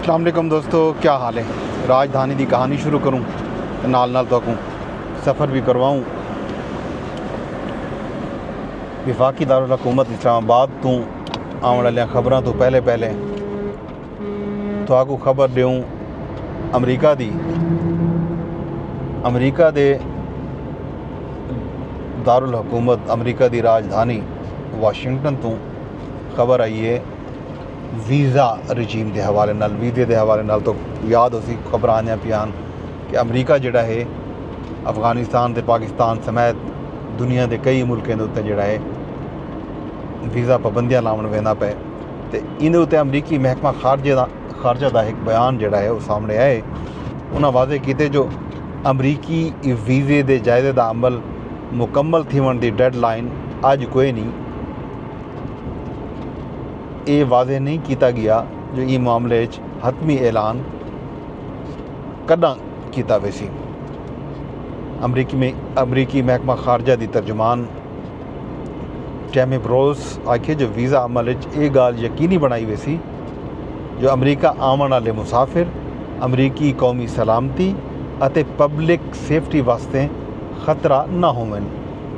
अस्सलाम वालेकुम दोस्तों, क्या हाल है। राजधानी की कहानी शुरू करूँ तो नाल तक सफ़र भी करवाऊँ। विफाकी दारुल हुकूमत इस्लामाबाद तो आने वाली खबरों तो पहले तो आपको खबर दूँ अमरीका दे दारुल हुकूमत अमरीका की राजधानी वाशिंगटन तो खबर आई है वीज़ा रजीम के हवाले नाल। वीज़े के हवाले नाल तो याद हो सी खबर आने पियान कि अमरीका जिहड़ा है अफगानिस्तान ते पाकिस्तान समेत दुनिया के कई मुल्कों के उत्ते जिहड़ा है वीज़ा पाबंदियां लावन वेंदा पे। तो इन उत्ते अमरीकी महकमा खारजा का एक बयान जिहड़ा है वो सामने आए। उन्हें वादे किए जो अमरीकी वीज़े के जायजे का अमल मुकम्मल थीवन की डेडलाइन अज कोई नहीं। ये वादे नहीं किया गया जो ये मामले हतमी ऐलान कदा किया वेसी। अमरीकी महकमा खारजा की तर्जुमान टैमी ब्रोस आखे जो वीज़ा अमल ये गाल यकीनी बनाई वेसी जो अमरीका आवन वाले मुसाफिर अमरीकी कौमी सलामती और पब्लिक सेफ्टी वास्ते खतरा ना होवन।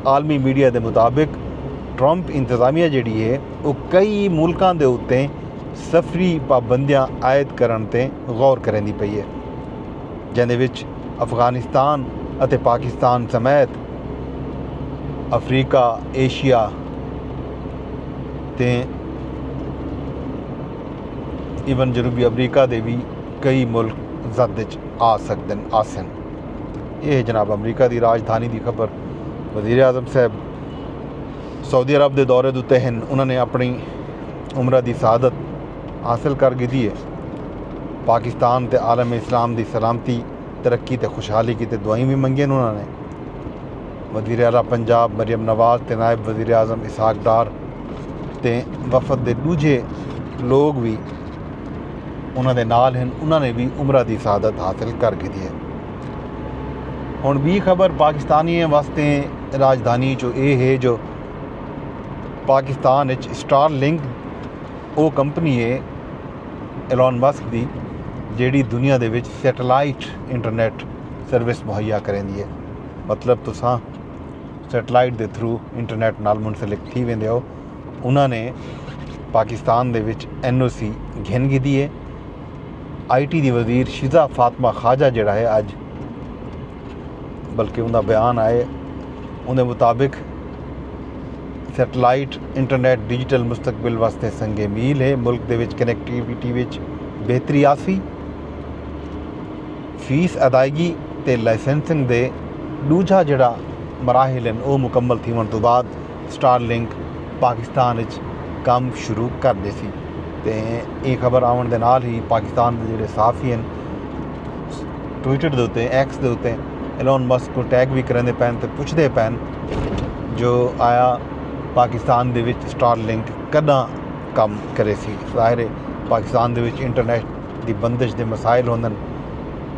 आलमी मीडिया के मुताबिक ट्रंप इंतजामिया जिहड़ी है वो कई मुल्कों के उत्ते सफरी पाबंदियां आयद करन ते गौर करनी पई है, जिहदे विच अफगानिस्तान और पाकिस्तान समेत अफ्रीका, एशिया ते ईवन जनूबी अमरीका के भी कई मुल्क जद आ सकते आसन। ये जनाब अमरीका की राजधानी की खबर। वज़ीर आज़म साहब सऊदी अरब के दौरे उत्ते हैं। उन्होंने अपनी उम्र की शहादत हासिल कर दी है। पाकिस्तान ते आलम इस्लाम की सलामती तरक्की ते खुशहाली की दुआई भी मंगी उन्होंने। वज़ीर आला पंजाब मरियम नवाज़ ते नायब वज़ीर आज़म इसहाक डार ते वफद के दूजे लोग भी उन्होंने नाल हैं। उन्होंने भी उम्र की शहादत हासिल कर दी है। हुण भी खबर पाकिस्तानियों वास्ते राजधानी चो ये है जो पाकिस्तान स्टार लिंक वो कंपनी है एलोन मस्क की जिहड़ी दुनिया दे विच सैटेलाइट इंटरनेट सर्विस मुहैया करेंदी है। मतलब तुसां सैटेलाइट के थ्रू इंटरनेट नाल मुंसलिक थी वेंदे हो। उन्होंने पाकिस्तान दे विच NOC घिन दी है। IT दी वज़ीर शिजा फातिमा ख्वाजा जिहड़ा है अज बल्कि उनका बयान आए उनके मुताबिक सैटेलाइट इंटरनेट डिजिटल मुस्तकबिल वास्ते संगे मील है। मुल्क दे विच कनैक्टिविटी विच बेहतरी आसी फीस अदायगी ते लाइसेंसिंग दे दूजा जिहड़ा मराहिल हैं वो मुकम्मल थीवन तो बाद स्टार लिंक पाकिस्तान विच काम शुरू कर दे सी। ते ये खबर आवन दे नाल ही पाकिस्तान के जिहड़े सहाफ़ी हैं ट्विटर के उत्ते X के उत्ते एलोन मस्क को टैग भी करेंदे पैन ते पुछदे पैन जो आया पाकिस्तान दे विच स्टार लिंक कदा काम करे सी। ज़ाहिर है पाकिस्तान दे विच इंटरनेट की बंदिश के मसाइल होंदन।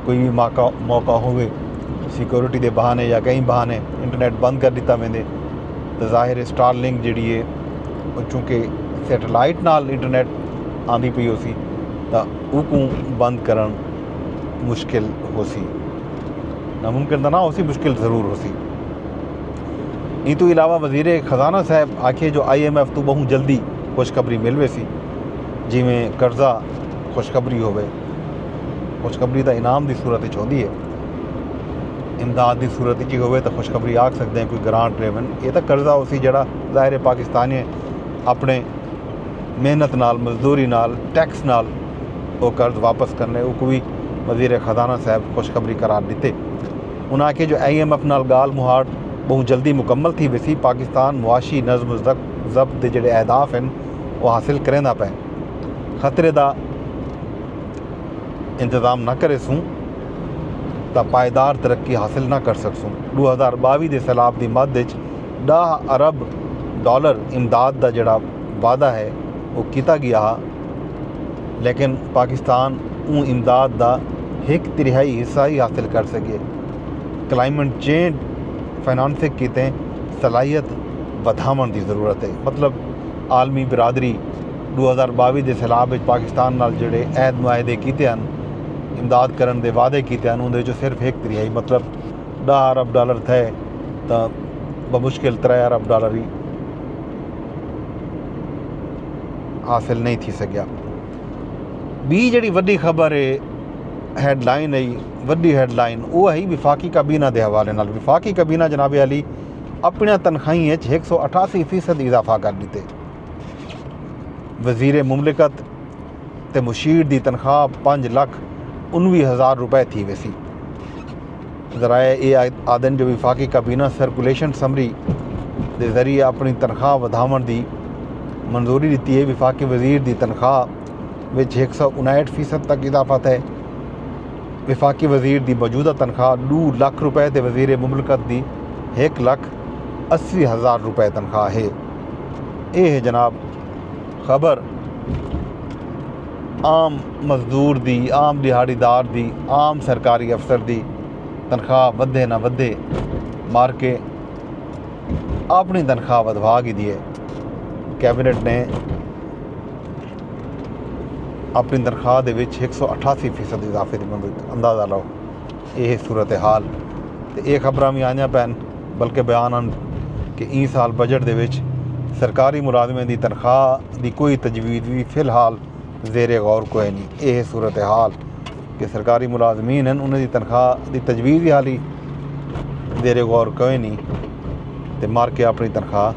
कोई भी मौका होवे सिक्योरिटी के बहाने या कई बहाने इंटरनेट बंद कर दिता वेंदे तो ज़ाहिर है स्टार लिंक जिहड़ी है चूँकि सैटेलाइट नाल इंटरनेट आंदी पई हो सी तो उकू बंद करन मुश्किल हो सी। नामुमकिन तो ना हो सी, मुश्किल ज़रूर हो सी। इन तो इलावा वज़ीर ख़जाना साहब आखे जो IMF तो बहुत जल्दी खुशखबरी मिलवे सी जिमें कर्जा खुशखबरी होवे। खुशखबरी का इनाम की सूरत होती है, इमदाद की सूरत च होवे तो खुशखबरी आख सकते हैं कोई ग्रांट रेवन। ये तो कर्जा हो सी जड़ा ज़ाहिर है पाकिस्तानी अपने मेहनत नाल मजदूरी नाल टैक्स नाल वो कर्ज वापस करने वो भी वज़ीर ख़जाना साहब खुशखबरी करार दिते। उन्हें आखे जो IMF नाल गाल मुहाड़ बहुत जल्दी मुकम्मल थी वैसी पाकिस्तान मुआशी नज़म ज़ब्त के जोड़े अहदाफ हैं वो हासिल करेंदा पे खतरे का इंतज़ाम ना करे सूँ तो पायदार तरक्की हासिल ना कर सकसूँ। 2022 के सैलाब की मद $10 अरब इमदाद का जोड़ा वादा है वो किया गया, लेकिन पाकिस्तान उन इमदाद का 1/3 हिस्सा ही हासिल कर सके। क्लाइमेट चेंज फाइनेंसिंग की सलाहियत बढ़ावन की ज़रूरत है। मतलब आलमी बिरादरी 2022 ਦੇ ਸੈਲਾਬ ਵਿੱਚ ਪਾਕਿਸਤਾਨ ਨਾਲ ਜਿਹੜੇ ਅਹਿਦ ਮੁਆਹਦੇ ਕੀਤੇ ਹਨ, ਇਮਦਾਦ ਕਰਨ ਦੇ ਵਾਅਦੇ ਕੀਤੇ ਹਨ, ਉਹਦੇ 'ਚੋਂ ਸਿਰਫ 1/3 ਮਤਲਬ $10 अरब थे तो बमुश्किल $3 अरब ही हासिल नहीं थी सकिया। बी जी वड्डी खबर है हैडलाइन है वड्डी हैडलाइन वो है विफाकी काबीना के हवाले नाल। विफाकी काबीना जनाब अली अपनी तनख्वाही 188% इजाफा कर दिते। वजीर मुमलिकत ते मुशीर की तनख्वाह 5,19,000 रुपए थी वैसी। जराए ये आदन जो विफाकी काबीना सर्कुलेशन समरी के जरिए अपनी तनख्वाह वधावन की मंजूरी दी है। विफाकी वजीर की तनख्वाह में 159% तक इजाफा है। विफाकी वजीर की मौजूदा तनख्वाह 2 लाख रुपए तो वजीर मुमलिकत की 1,80,000 रुपए तनख्वाह है। ये है जनाब खबर आम मजदूर की, आम दिहाड़ीदार की, आम सरकारी अफसर की तनख्वाह वधे ना वधे मार के अपनी तनख्वाह वधवा की दी है। कैबिनेट ने अपनी तनख्वाह के 188% इजाफे की मंजूरी। अंदाज़ा लो ये सूरत हाल। तो ये खबर भी आईयां पैन बल्कि बयान आन कि इस साल बजट के सरकारी मुलाजमें की तनख्वाह की कोई तजवीज़ भी फिलहाल ज़ेरे गौर कोई नहीं। ये सूरत हाल कि सरकारी मुलाजमीन हैं उन्होंने तनख्वाह की तजवीज़ हाली ज़ेरे गौर कोई नहीं। तो मार के अपनी तनख्वाह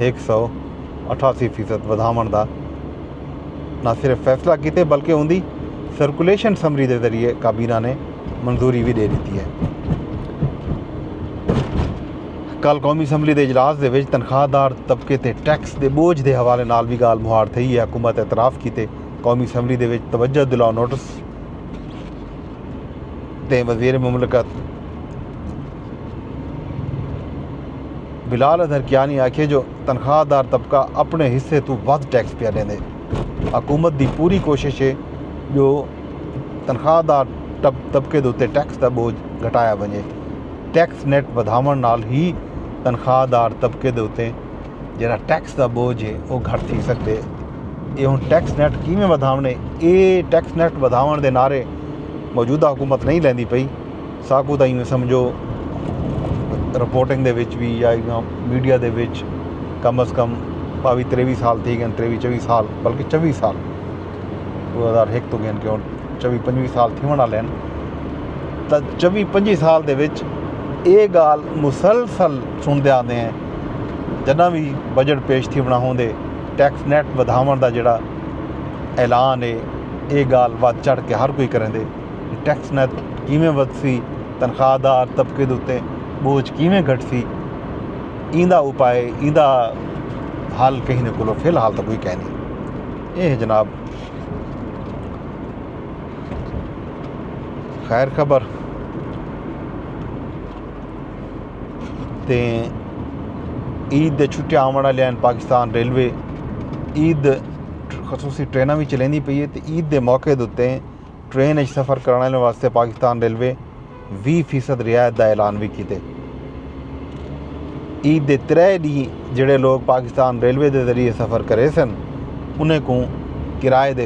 188% वधावन का ना सिर्फ फैसला किए बल्कि उनकी सर्कुलेशन समरी के जरिए काबीना ने मंजूरी भी दे दी है। कल कौमी असैम्बली के इजलास के तनख्वाहदार तबके ते टैक्स के बोझ के हवाले नाल भी गाल मुहार थी है। हुकूमत एतराफ़ किए कौमी असैम्बली के तवज्जो दिलाओ नोटिस ते वज़ीर मुमलिकत बिलाल अजहर कियानी आखे जो तनख्वाहदार तबका अपने हिस्से तो वध टैक्स पिया देंदे। हुकूमत की पूरी कोशिश है जो तनख्वाहदार तबके के उत्ते टैक्स का बोझ घटाया वजे। टैक्स नेट वधावन नाल ही तनख्वाहदार तबके के उत्ते जिहड़ा टैक्स का बोझ है वो घट थी सकते। ये हुण टैक्स नेट किवें वधावणे, ये टैक्स नेट वधावन के नारे मौजूदा हुकूमत नहीं लैंदी पई। साकू ताईं समझो रिपोर्टिंग दे विच भी या मीडिया दे विच कम अज़ कम 22-23 साल थी गए, 23-24 साल बल्कि 24 साल 2001 तो गए कि हुण 24-25 साल थिवण वाले हैं। तो 24-25 साल दे विच ये गाल मुसलसल सुनते आते हैं जना भी बजट पेश थी बना होंदे टैक्स नेट वधावन का जिहड़ा ऐलान है ये गाल वध चढ़ के हर कोई करेंदे। टैक्स नेट किवें वधसी, तनख्वाहदार तबके के उत्ते बोझ किवें घटसी, इंदा उपाय इंदा हल कहीं ने कोलो फिलहाल तो कोई कह नहीं। ये है जनाब खैर खबर। तो ईद दे छुट्टियां आने वाले हैं। पाकिस्तान रेलवे ईद खसूसी ट्रेन भी चलेंदी पई है। तो ईद के मौके के उत्ते ट्रेन सफ़र करने वास्ते पाकिस्तान रेलवे 20% रियायत का ऐलान भी किए। ईद के 3 डी जोड़े लोग पाकिस्तान रेलवे के जरिए सफ़र करे सन उन्हें को किराए के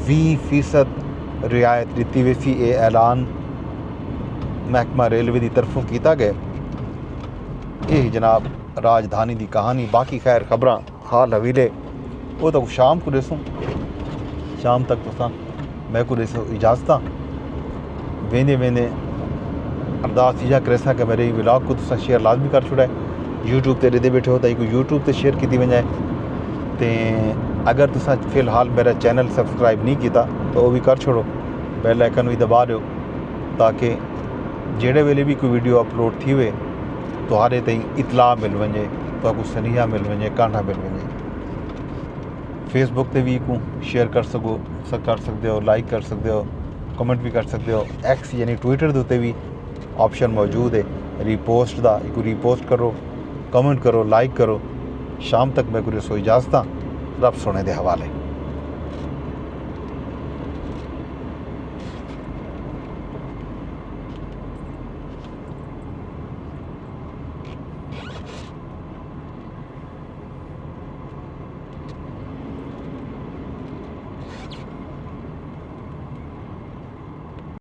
20% रियायत दी वैसी। ये ऐलान महकमा रेलवे की तरफों किया गया। यही जनाब राजधानी की कहानी। बाकी खैर खबर हाल हवीले वो तो शाम को दसूँ, शाम तक तो मैं को दसो इजाज़त वेंदे वेंदे अरदास इजा करे कि मेरे व्लॉग को तुसा शेयर लाजमी कर छुड़ा है। यूट्यूब ते दे बैठे हो तो यूट्यूब ते शेयर की वजाए। तो अगर तुसा फिलहाल मेरा चैनल सबसक्राइब नहीं किया तो वह भी कर छोड़ो, बेल आइकन भी दबा दो ताकि जेड़े वेले भी कोई वीडियो अपलोड थी वे तुहारे ताईं इतला मिल वजे, तो सनीहा मिल वजे, कांठा मिल वजे। फेसबुक ते भी को शेयर कर सकते हो, लाइक कर सकते हो, कमेंट भी कर सकते हो। एक्स यानी ट्विटर के उत्ते भी ऑप्शन मौजूद है रीपोस्ट का। एक रीपोस्ट करो, कमेंट करो, लाइक करो। शाम तक मैं कोई रसोई इजाज़त रब सोने के हवाले।